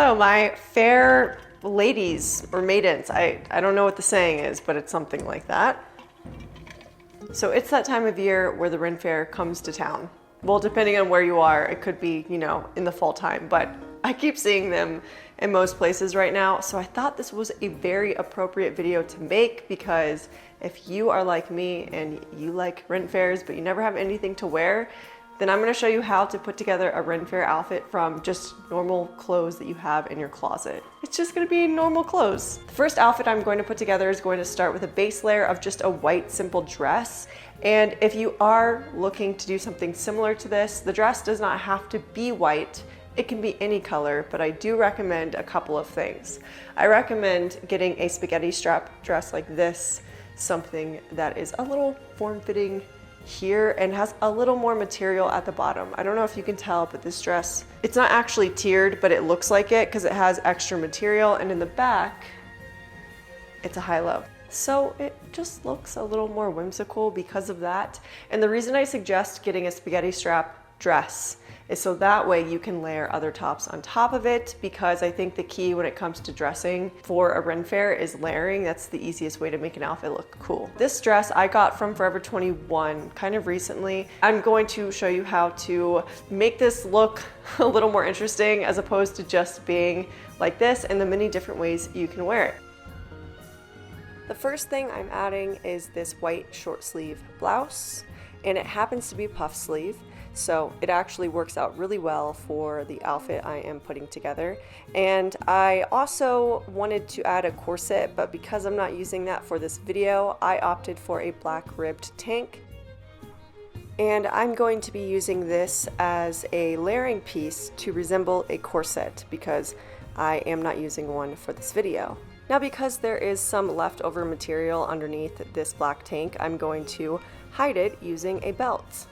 Hello, my fair ladies or maidens. I don't know what the saying is, but it's something like that. So it's that time of year where the Ren Fair comes to town. Well, depending on where you are, it could be, you know, in the fall time, but I keep seeing them in most places right now. So I thought this was a very appropriate video to make because if you are like me and you like Ren Fairs, but you never have anything to wear, then I'm gonna show you how to put together a Ren Fair outfit from just normal clothes that you have in your closet. It's just gonna be normal clothes. The first outfit I'm going to put together is going to start with a base layer of just a white simple dress. And if you are looking to do something similar to this, the dress does not have to be white. It can be any color, but I do recommend a couple of things. I recommend getting a spaghetti strap dress like this, something that is a little form-fitting here and has a little more material at the bottom. I don't know if you can tell, but this dress, it's not actually tiered, but it looks like it because it has extra material, and in the back, it's a high-low. So it just looks a little more whimsical because of that. And the reason I suggest getting a spaghetti strap dress is so that way you can layer other tops on top of it, because I think the key when it comes to dressing for a Ren Fair is layering. That's the easiest way to make an outfit look cool. This dress I got from Forever 21 kind of recently. I'm going to show you how to make this look a little more interesting as opposed to just being like this, and the many different ways you can wear it. The first thing I'm adding is this white short sleeve blouse, and it happens to be puff sleeve. So it actually works out really well for the outfit I am putting together. And I also wanted to add a corset, but because I'm not using that for this video, I opted for a black ribbed tank. And I'm going to be using this as a layering piece to resemble a corset because I am not using one for this video. Now, because there is some leftover material underneath this black tank, I'm going to hide it using a belt.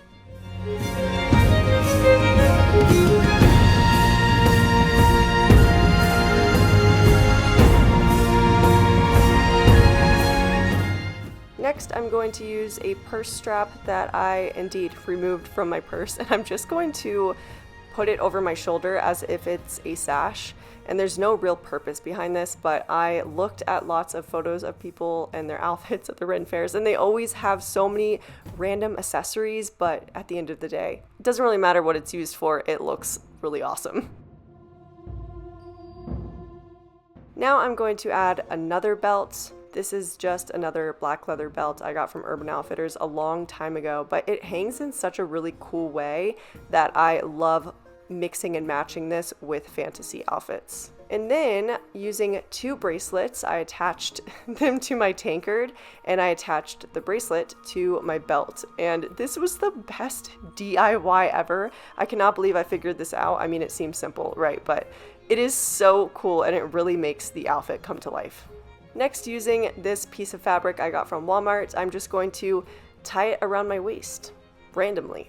Next, I'm going to use a purse strap that I indeed removed from my purse, and I'm just going to put it over my shoulder as if it's a sash. And there's no real purpose behind this, but I looked at lots of photos of people and their outfits at the Ren Fairs, and they always have so many random accessories, but at the end of the day, it doesn't really matter what it's used for, it looks really awesome. Now I'm going to add another belt. This is just another black leather belt I got from Urban Outfitters a long time ago, but it hangs in such a really cool way that I love mixing and matching this with fantasy outfits. And then using two bracelets, I attached them to my tankard and I attached the bracelet to my belt. And this was the best DIY ever. I cannot believe I figured this out. I mean, it seems simple, right? But it is so cool and it really makes the outfit come to life. Next, using this piece of fabric I got from Walmart, I'm just going to tie it around my waist randomly.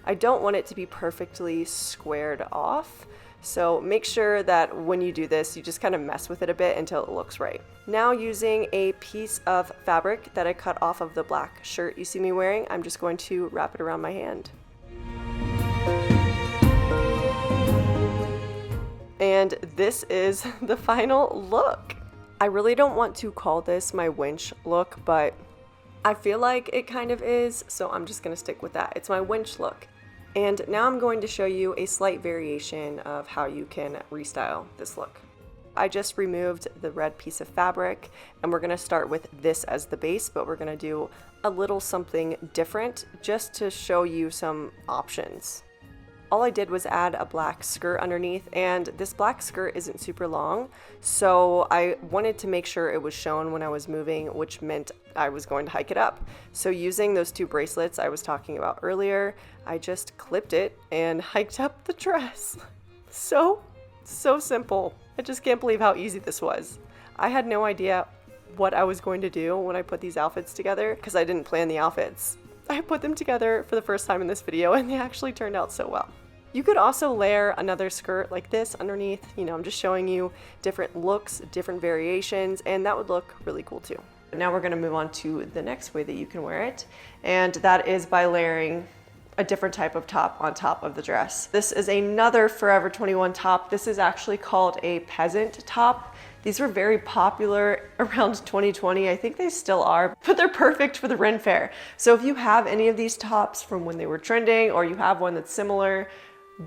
I don't want it to be perfectly squared off, so make sure that when you do this, you just kind of mess with it a bit until it looks right. Now, using a piece of fabric that I cut off of the black shirt you see me wearing, I'm just going to wrap it around my hand. And this is the final look. I really don't want to call this my winch look, but I feel like it kind of is, so I'm just gonna stick with that. It's my winch look. And now I'm going to show you a slight variation of how you can restyle this look. I just removed the red piece of fabric, and we're gonna start with this as the base, but we're gonna do a little something different just to show you some options. All I did was add a black skirt underneath, and this black skirt isn't super long, so I wanted to make sure it was shown when I was moving, which meant I was going to hike it up. So using those two bracelets I was talking about earlier, I just clipped it and hiked up the dress. So simple. I just can't believe how easy this was. I had no idea what I was going to do when I put these outfits together because I didn't plan the outfits. I put them together for the first time in this video and they actually turned out so well. You could also layer another skirt like this underneath. You know, I'm just showing you different looks, different variations, and that would look really cool too. Now we're gonna move on to the next way that you can wear it, and that is by layering a different type of top on top of the dress. This is another Forever 21 top. This is actually called a peasant top. These were very popular around 2020. I think they still are, but they're perfect for the Ren Fair. So if you have any of these tops from when they were trending, or you have one that's similar,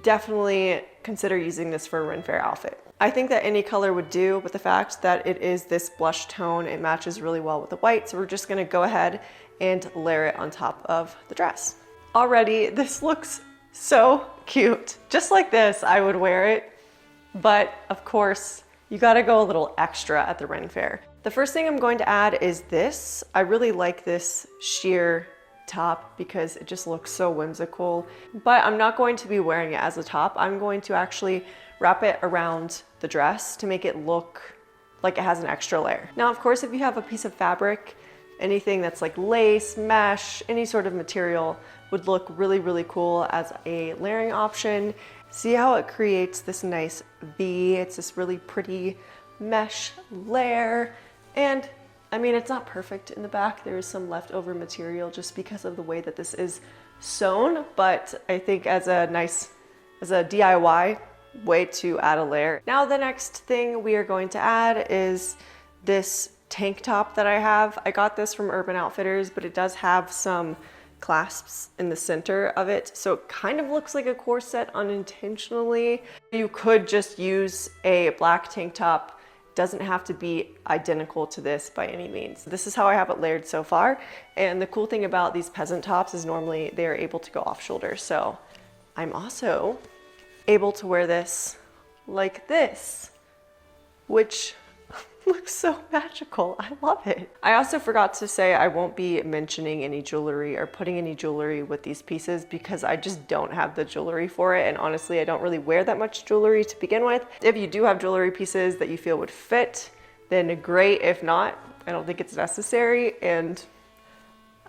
definitely consider using this for a Ren Fair outfit. I think that any color would do, but the fact that it is this blush tone, it matches really well with the white. So we're just gonna go ahead and layer it on top of the dress. Already, this looks so cute. Just like this, I would wear it. But of course, you gotta go a little extra at the Ren Fair. The first thing I'm going to add is this. I really like this sheer top because it just looks so whimsical. But I'm not going to be wearing it as a top. I'm going to actually wrap it around the dress to make it look like it has an extra layer. Now, of course, if you have a piece of fabric, anything that's like lace, mesh, any sort of material would look really, really cool as a layering option. See how it creates this nice V? It's this really pretty mesh layer. And I mean, it's not perfect in the back. There is some leftover material just because of the way that this is sewn, but I think as a DIY way to add a layer. Now the next thing we are going to add is this tank top that I have. I got this from Urban Outfitters, but it does have some clasps in the center of it, so it kind of looks like a corset unintentionally. You could just use a black tank top. It doesn't have to be identical to this by any means. This is how I have it layered so far, and the cool thing about these peasant tops is normally they are able to go off shoulder, so I'm also able to wear this like this, which looks so magical. I love it. I also forgot to say I won't be mentioning any jewelry or putting any jewelry with these pieces because I just don't have the jewelry for it, and honestly I don't really wear that much jewelry to begin with. If you do have jewelry pieces that you feel would fit, then great. If not, I don't think it's necessary and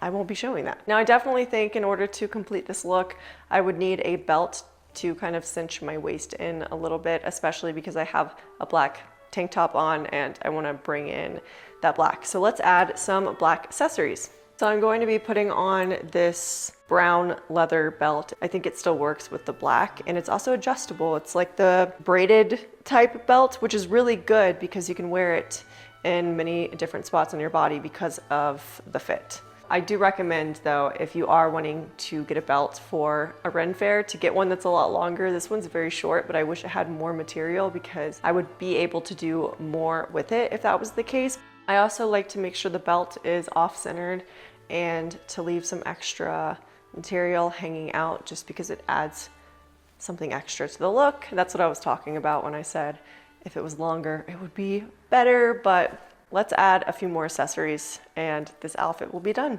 I won't be showing that. Now I definitely think in order to complete this look I would need a belt to kind of cinch my waist in a little bit, especially because I have a black tank top on and I want to bring in that black. So let's add some black accessories. So I'm going to be putting on this brown leather belt. I think it still works with the black, and it's also adjustable. It's like the braided type belt, which is really good because you can wear it in many different spots on your body because of the fit. I do recommend though, if you are wanting to get a belt for a Ren Fair, to get one that's a lot longer. This one's very short, but I wish it had more material because I would be able to do more with it if that was the case. I also like to make sure the belt is off-centered and to leave some extra material hanging out just because it adds something extra to the look. That's what I was talking about when I said if it was longer, it would be better, but let's add a few more accessories and this outfit will be done.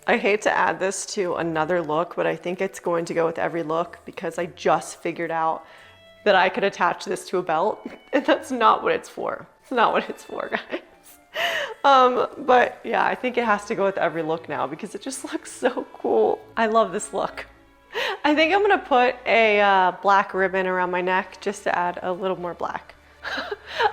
I hate to add this to another look, but I think it's going to go with every look because I just figured out that I could attach this to a belt, and that's not what it's for. It's not what it's for, guys. But yeah, I think it has to go with every look now because it just looks so cool. I love this look. I think I'm gonna put a black ribbon around my neck just to add a little more black.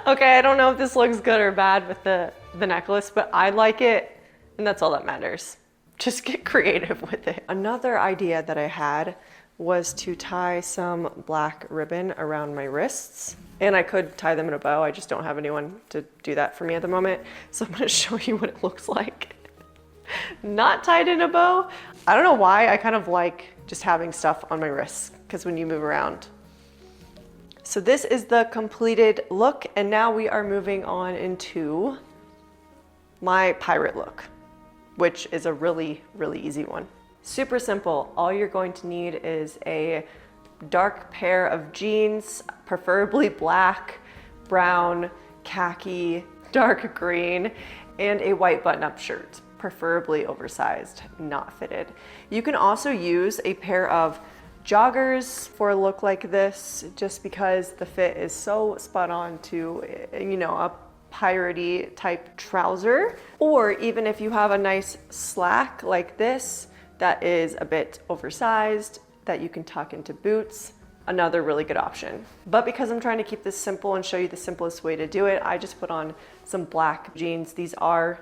Okay, I don't know if this looks good or bad with the necklace, but I like it, and that's all that matters. Just get creative with it. Another idea that I had was to tie some black ribbon around my wrists, and I could tie them in a bow. I just don't have anyone to do that for me at the moment, so I'm gonna show you what it looks like not tied in a bow. I don't know why, I kind of like just having stuff on my wrists because when you move around. So this is the completed look, and now we are moving on into my pirate look, which is a really, really easy one. Super simple. All you're going to need is a dark pair of jeans, preferably black, brown, khaki, dark green, and a white button-up shirt, preferably oversized, not fitted. You can also use a pair of joggers for a look like this, just because the fit is so spot on to, you know, a piratey type trouser. Or even if you have a nice slack like this that is a bit oversized that you can tuck into boots, another really good option. But because I'm trying to keep this simple and show you the simplest way to do it, I just put on some black jeans. These are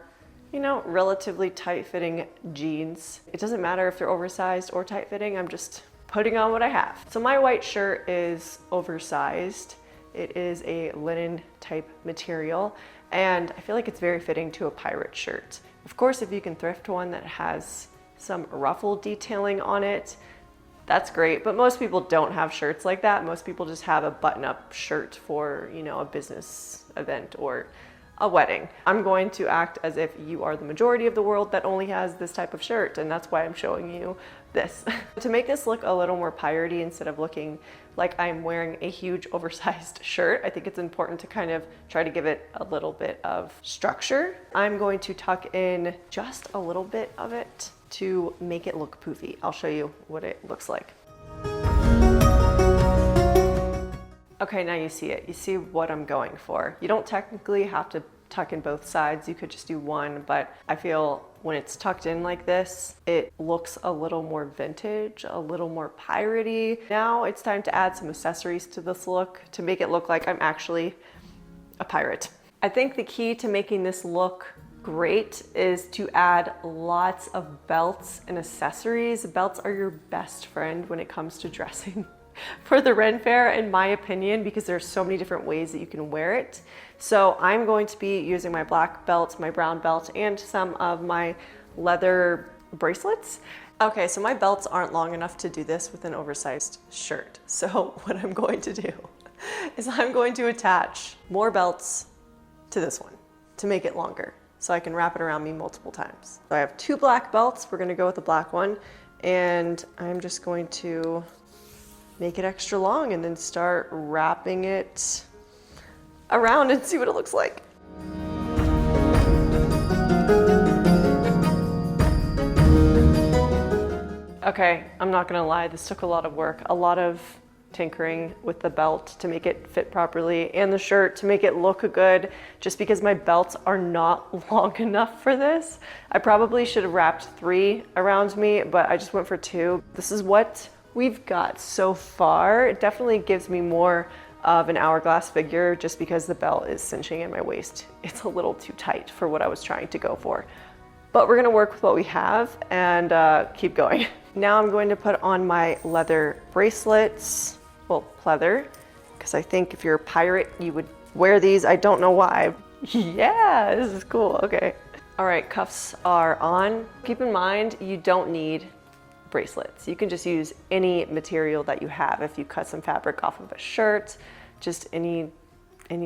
you know, relatively tight-fitting jeans. It doesn't matter if they're oversized or tight-fitting, I'm just putting on what I have. So my white shirt is oversized. It is a linen type material, and I feel like it's very fitting to a pirate shirt. Of course, if you can thrift one that has some ruffle detailing on it, that's great, but most people don't have shirts like that. Most people just have a button-up shirt for, you know, a business event or a wedding. I'm going to act as if you are the majority of the world that only has this type of shirt, and that's why I'm showing you this. To make this look a little more piratey instead of looking like I'm wearing a huge oversized shirt, I think it's important to kind of try to give it a little bit of structure. I'm going to tuck in just a little bit of it to make it look poofy. I'll show you what it looks like. Okay, now you see it. You see what I'm going for. You don't technically have to tuck in both sides. You could just do one, but I feel when it's tucked in like this, it looks a little more vintage, a little more piratey. Now it's time to add some accessories to this look to make it look like I'm actually a pirate. I think the key to making this look great is to add lots of belts and accessories. Belts are your best friend when it comes to dressing for the Ren Fair, in my opinion, because there's so many different ways that you can wear it. So I'm going to be using my black belt, my brown belt, and some of my leather bracelets. Okay, so my belts aren't long enough to do this with an oversized shirt. So what I'm going to do is I'm going to attach more belts to this one to make it longer, so I can wrap it around me multiple times. So I have 2 black belts. We're gonna go with the black one, and I'm just going to make it extra long and then start wrapping it around and see what it looks like. Okay, I'm not gonna lie, this took a lot of work, a lot of tinkering with the belt to make it fit properly and the shirt to make it look good, just because my belts are not long enough for this. I probably should have wrapped 3 around me, but I just went for 2. This is what we've got so far. It definitely gives me more of an hourglass figure just because the belt is cinching in my waist. It's a little too tight for what I was trying to go for. But we're gonna work with what we have and keep going. Now I'm going to put on my leather bracelets, well, pleather, because I think if you're a pirate, you would wear these. I don't know why. Yeah, this is cool, okay. All right, cuffs are on. Keep in mind, you don't need bracelets. You can just use any material that you have. If you cut some fabric off of a shirt, just any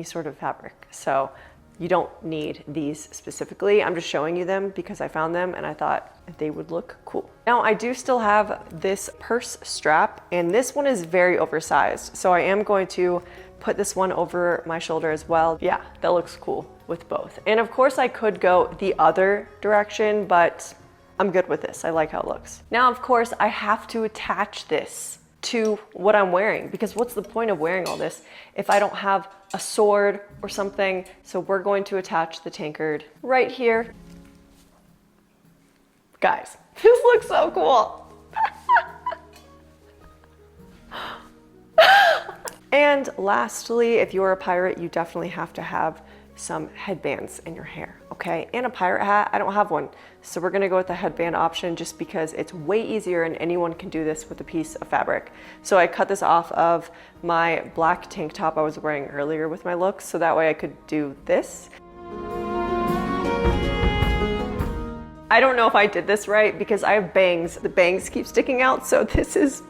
sort of fabric. So you don't need these specifically. I'm just showing you them because I found them and I thought they would look cool. Now I do still have this purse strap, and this one is very oversized. So I am going to put this one over my shoulder as well. Yeah, that looks cool with both. And of course I could go the other direction, but I'm good with this. I like how it looks. Now, of course, I have to attach this to what I'm wearing, because what's the point of wearing all this if I don't have a sword or something? So we're going to attach the tankard right here. Guys, this looks so cool. And lastly, if you're a pirate, you definitely have to have some headbands in your hair, okay? And a pirate hat. I don't have one, so we're gonna go with the headband option just because it's way easier and anyone can do this with a piece of fabric. So I cut this off of my black tank top I was wearing earlier with my look, so that way I could do this. I don't know if I did this right because I have bangs. The bangs keep sticking out, so this is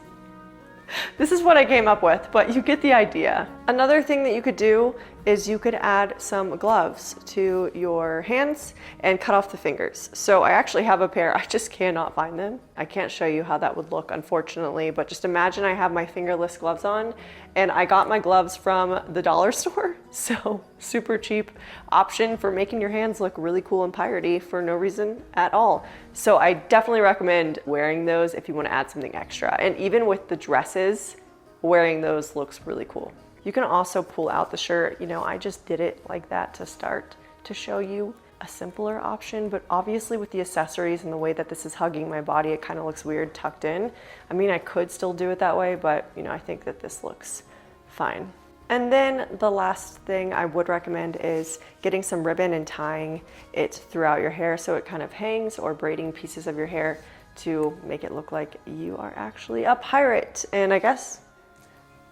what I came up with, but you get the idea. Another thing that you could do is you could add some gloves to your hands and cut off the fingers. So I actually have a pair, I just cannot find them. I can't show you how that would look, unfortunately, but just imagine I have my fingerless gloves on, and I got my gloves from the dollar store. So super cheap option for making your hands look really cool and piratey for no reason at all. So I definitely recommend wearing those if you want to add something extra. And even with the dresses, wearing those looks really cool. You can also pull out the shirt. You know, I just did it like that to start to show you a simpler option, but obviously with the accessories and the way that this is hugging my body, it kind of looks weird tucked in. I mean, I could still do it that way, but you know, I think that this looks fine. And then the last thing I would recommend is getting some ribbon and tying it throughout your hair so it kind of hangs, or braiding pieces of your hair to make it look like you are actually a pirate. And I guess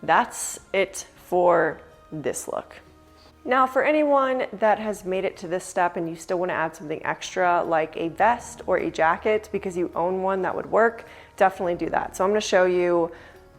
that's it for this look. Now, for anyone that has made it to this step and you still want to add something extra like a vest or a jacket because you own one that would work, definitely do that. So I'm going to show you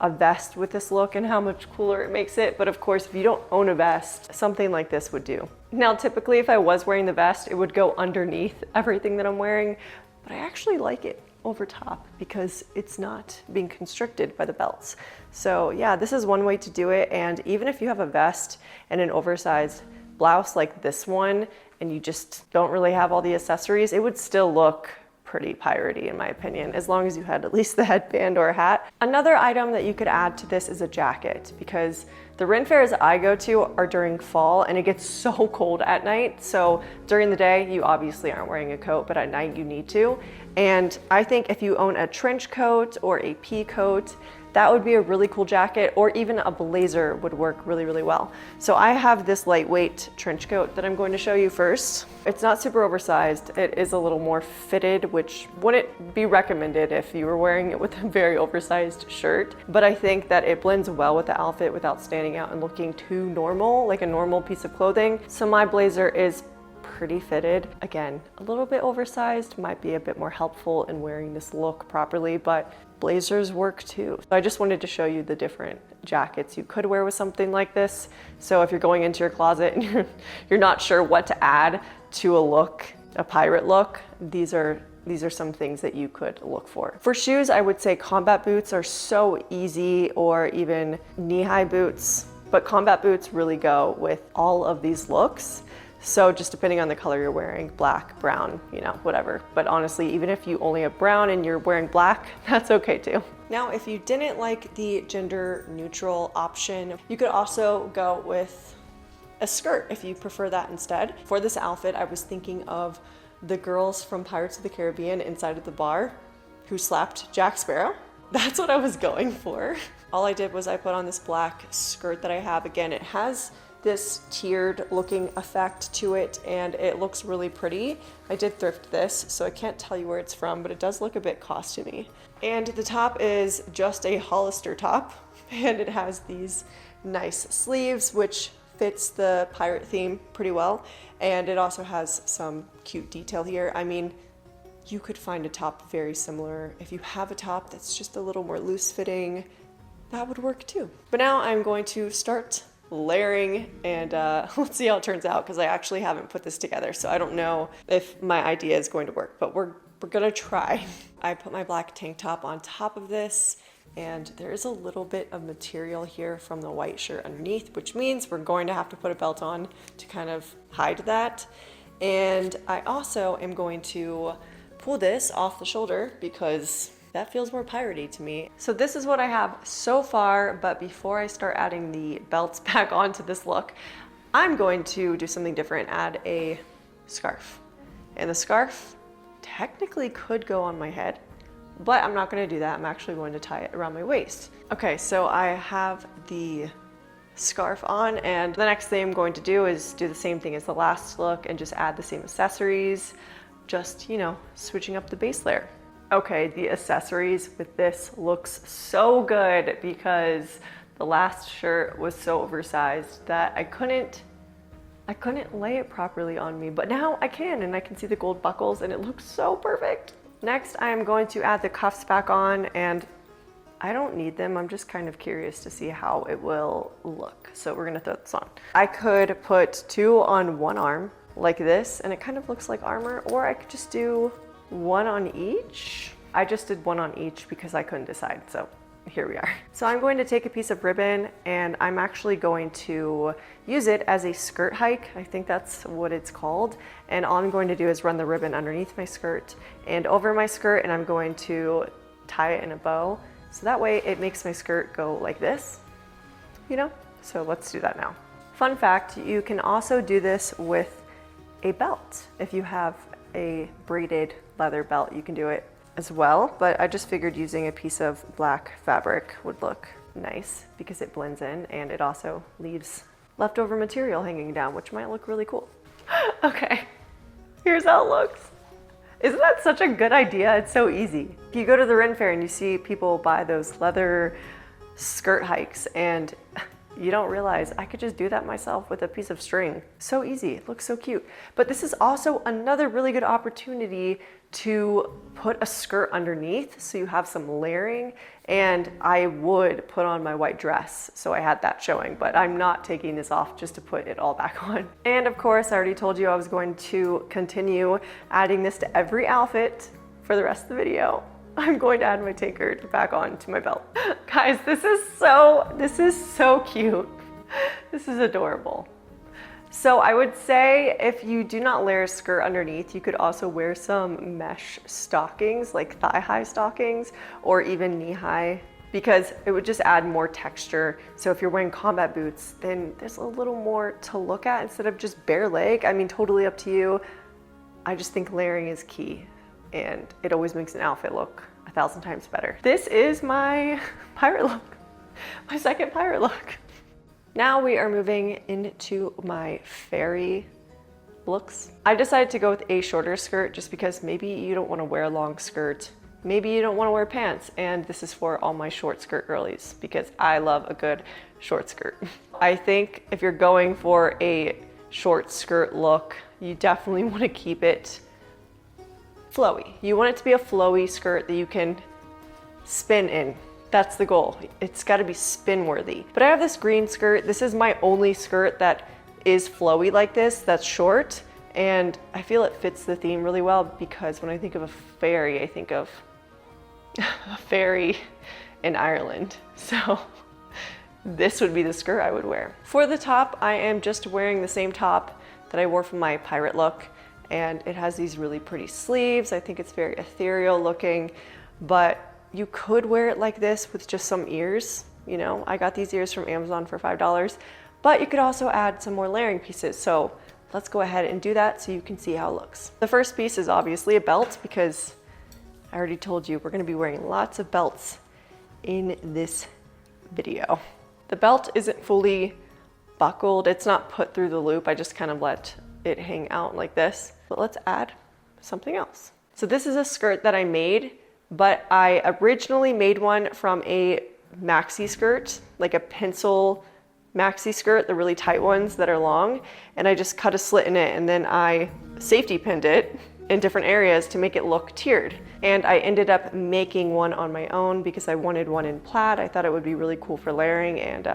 a vest with this look and how much cooler it makes it. But of course, if you don't own a vest, something like this would do. Now, typically if I was wearing the vest, it would go underneath everything that I'm wearing, but I actually like it over top because it's not being constricted by the belts. So yeah, this is one way to do it. And even if you have a vest and an oversized blouse like this one, and you just don't really have all the accessories, it would still look pretty piratey in my opinion, as long as you had at least the headband or a hat. Another item that you could add to this is a jacket, because the Ren fairs I go to are during fall and it gets so cold at night. So during the day, you obviously aren't wearing a coat, but at night you need to. And I think if you own a trench coat or a pea coat, that would be a really cool jacket, or even a blazer would work really, really well. So I have this lightweight trench coat that I'm going to show you first. It's not super oversized. It is a little more fitted, which wouldn't be recommended if you were wearing it with a very oversized shirt. But I think that it blends well with the outfit without standing out and looking too normal, like a normal piece of clothing. So my blazer is pretty fitted. Again, a little bit oversized, might be a bit more helpful in wearing this look properly, but blazers work too. So I just wanted to show you the different jackets you could wear with something like this. So if you're going into your closet and you're not sure what to add to a look, a pirate look, these are some things that you could look for. For shoes, I would say combat boots are so easy, or even knee-high boots, but combat boots really go with all of these looks. So just depending on the color you're wearing, black, brown, you know, whatever. But honestly, even if you only have brown and you're wearing black, that's okay too. Now, if you didn't like the gender neutral option, you could also go with a skirt if you prefer that instead. For this outfit, I was thinking of the girls from Pirates of the Caribbean inside of the bar who slapped Jack Sparrow. That's what I was going for. All I did was I put on this black skirt that I have. Again, it has this tiered looking effect to it and it looks really pretty. I did thrift this, so I can't tell you where it's from, but it does look a bit costumey. And the top is just a Hollister top, and it has these nice sleeves, which fits the pirate theme pretty well. And it also has some cute detail here. I mean, you could find a top very similar. If you have a top that's just a little more loose fitting, that would work too. But now I'm going to start layering and let's see how it turns out, because I actually haven't put this together, so I don't know if my idea is going to work, but we're gonna try. I put my black tank top on top of this, and there is a little bit of material here from the white shirt underneath, which means we're going to have to put a belt on to kind of hide that. And I also am going to pull this off the shoulder because that feels more piratey to me. So this is what I have so far, but before I start adding the belts back onto this look, I'm going to do something different, add a scarf. And the scarf technically could go on my head, but I'm not gonna do that. I'm actually going to tie it around my waist. Okay, so I have the scarf on, and the next thing I'm going to do is do the same thing as the last look and just add the same accessories, just, you know, switching up the base layer. Okay, the accessories with this looks so good because the last shirt was so oversized that I couldn't lay it properly on me, but now I can, and I can see the gold buckles and it looks so perfect. Next, I am going to add the cuffs back on, and I don't need them. I'm just kind of curious to see how it will look. So we're gonna throw this on. I could put two on one arm like this, and it kind of looks like armor, or I could just do one on each. I just did one on each because I couldn't decide, so here we are. So I'm going to take a piece of ribbon and I'm actually going to use it as a skirt hike. I think that's what it's called. And all I'm going to do is run the ribbon underneath my skirt and over my skirt, and I'm going to tie it in a bow. So that way it makes my skirt go like this, you know? So let's do that now. Fun fact, you can also do this with a belt. If you have a braided leather belt, you can do it as well, but I just figured using a piece of black fabric would look nice because it blends in and it also leaves leftover material hanging down, which might look really cool. Okay, here's how it looks. Isn't that such a good idea? It's so easy. If you go to the Ren Fair and you see people buy those leather skirt hikes, and you don't realize I could just do that myself with a piece of string. So easy, it looks so cute. But this is also another really good opportunity to put a skirt underneath so you have some layering, and I would put on my white dress so I had that showing, but I'm not taking this off just to put it all back on. And of course, I already told you I was going to continue adding this to every outfit for the rest of the video. I'm going to add my tankard back on to my belt. Guys, this is so cute. This is adorable. So I would say if you do not layer a skirt underneath, you could also wear some mesh stockings, like thigh-high stockings, or even knee-high, because it would just add more texture. So if you're wearing combat boots, then there's a little more to look at instead of just bare leg. I mean, totally up to you. I just think layering is key, and it always makes an outfit look 1,000 times better. This is my pirate look, my second pirate look. Now we are moving into my fairy looks. I decided to go with a shorter skirt just because maybe you don't want to wear a long skirt. Maybe you don't want to wear pants, and this is for all my short skirt girlies because I love a good short skirt. I think if you're going for a short skirt look, you definitely want to keep it flowy. You want it to be a flowy skirt that you can spin in. That's the goal. It's got to be spin worthy. But I have this green skirt. This is my only skirt that is flowy like this, that's short. And I feel it fits the theme really well because when I think of a fairy, I think of a fairy in Ireland. So this would be the skirt I would wear. For the top, I am just wearing the same top that I wore from my pirate look. And it has these really pretty sleeves. I think it's very ethereal looking, but you could wear it like this with just some ears. You know, I got these ears from Amazon for $5, but you could also add some more layering pieces. So let's go ahead and do that so you can see how it looks. The first piece is obviously a belt because I already told you we're gonna be wearing lots of belts in this video. The belt isn't fully buckled. It's not put through the loop. I just kind of let it hang out like this. But let's add something else. So this is a skirt that I made, but I originally made one from a maxi skirt, like a pencil maxi skirt, the really tight ones that are long, and I just cut a slit in it and then I safety pinned it in different areas to make it look tiered. And I ended up making one on my own because I wanted one in plaid. I thought it would be really cool for layering, and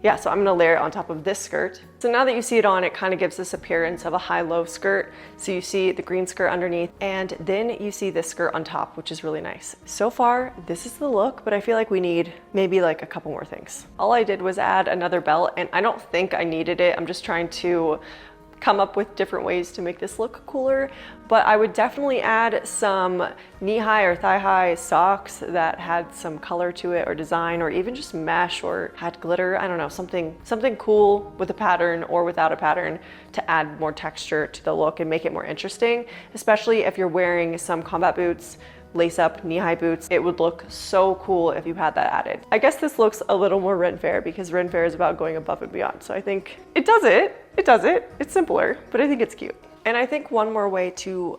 yeah, so I'm gonna layer it on top of this skirt. So now that you see it on, it kind of gives this appearance of a high-low skirt. So you see the green skirt underneath, and then you see this skirt on top, which is really nice. So far, this is the look, but I feel like we need maybe like a couple more things. All I did was add another belt, and I don't think I needed it. I'm just trying to come up with different ways to make this look cooler, but I would definitely add some knee-high or thigh-high socks that had some color to it or design, or even just mesh or had glitter. I don't know, something cool with a pattern or without a pattern to add more texture to the look and make it more interesting, especially if you're wearing some combat boots, lace-up knee-high boots. It would look so cool if you had that added. I guess this looks a little more Ren Fair because Ren Fair is about going above and beyond. So I think it does it. It's simpler, but I think it's cute. And I think one more way to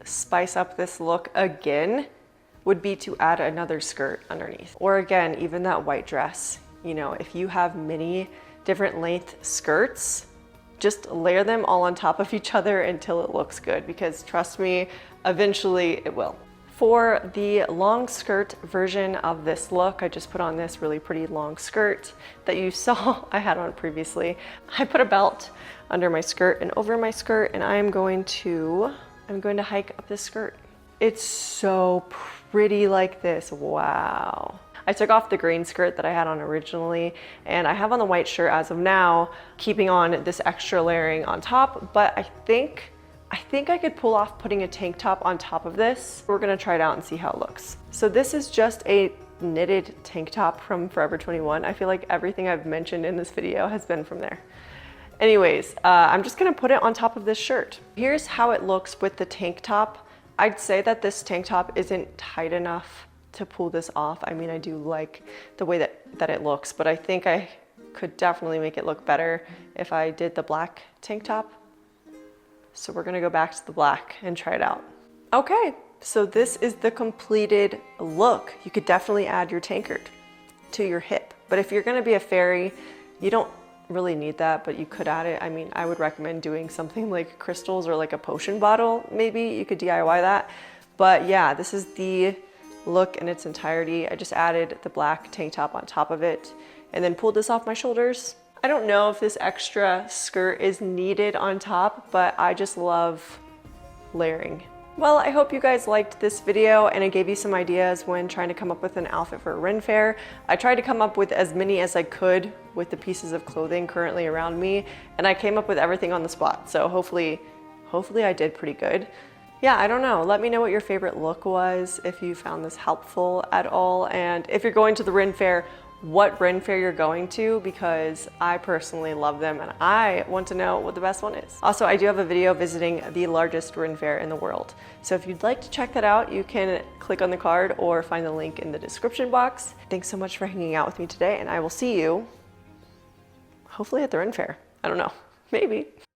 spice up this look again would be to add another skirt underneath. Or again, even that white dress. You know, if you have many different length skirts, just layer them all on top of each other until it looks good, because trust me, eventually it will. For the long skirt version of this look, I just put on this really pretty long skirt that you saw I had on previously. I put a belt under my skirt and over my skirt, and I'm going to hike up this skirt. It's so pretty like this, wow. I took off the green skirt that I had on originally, and I have on the white shirt as of now, keeping on this extra layering on top, but I think I could pull off putting a tank top on top of this. We're gonna try it out and see how it looks. So this is just a knitted tank top from Forever 21. I feel like everything I've mentioned in this video has been from there. Anyways, I'm just gonna put it on top of this shirt. Here's how it looks with the tank top. I'd say that this tank top isn't tight enough to pull this off. I mean, I do like the way that it looks, but I think I could definitely make it look better if I did the black tank top. So we're gonna go back to the black and try it out. Okay, so this is the completed look. You could definitely add your tankard to your hip, but if you're gonna be a fairy, you don't really need that, but you could add it. I mean, I would recommend doing something like crystals or like a potion bottle. Maybe you could DIY that. But yeah, this is the look in its entirety. I just added the black tank top on top of it and then pulled this off my shoulders. I don't know if this extra skirt is needed on top, but I just love layering. Well, I hope you guys liked this video and it gave you some ideas when trying to come up with an outfit for a Ren Fair. I tried to come up with as many as I could with the pieces of clothing currently around me, and I came up with everything on the spot. So hopefully I did pretty good. Yeah, I don't know. Let me know what your favorite look was, if you found this helpful at all, and if you're going to the Ren Fair, what Ren Fair you're going to, because I personally love them and I want to know what the best one is. Also, I do have a video visiting the largest Ren Fair in the world. So if you'd like to check that out, you can click on the card or find the link in the description box. Thanks so much for hanging out with me today, and I will see you hopefully at the Ren Fair. I don't know, maybe.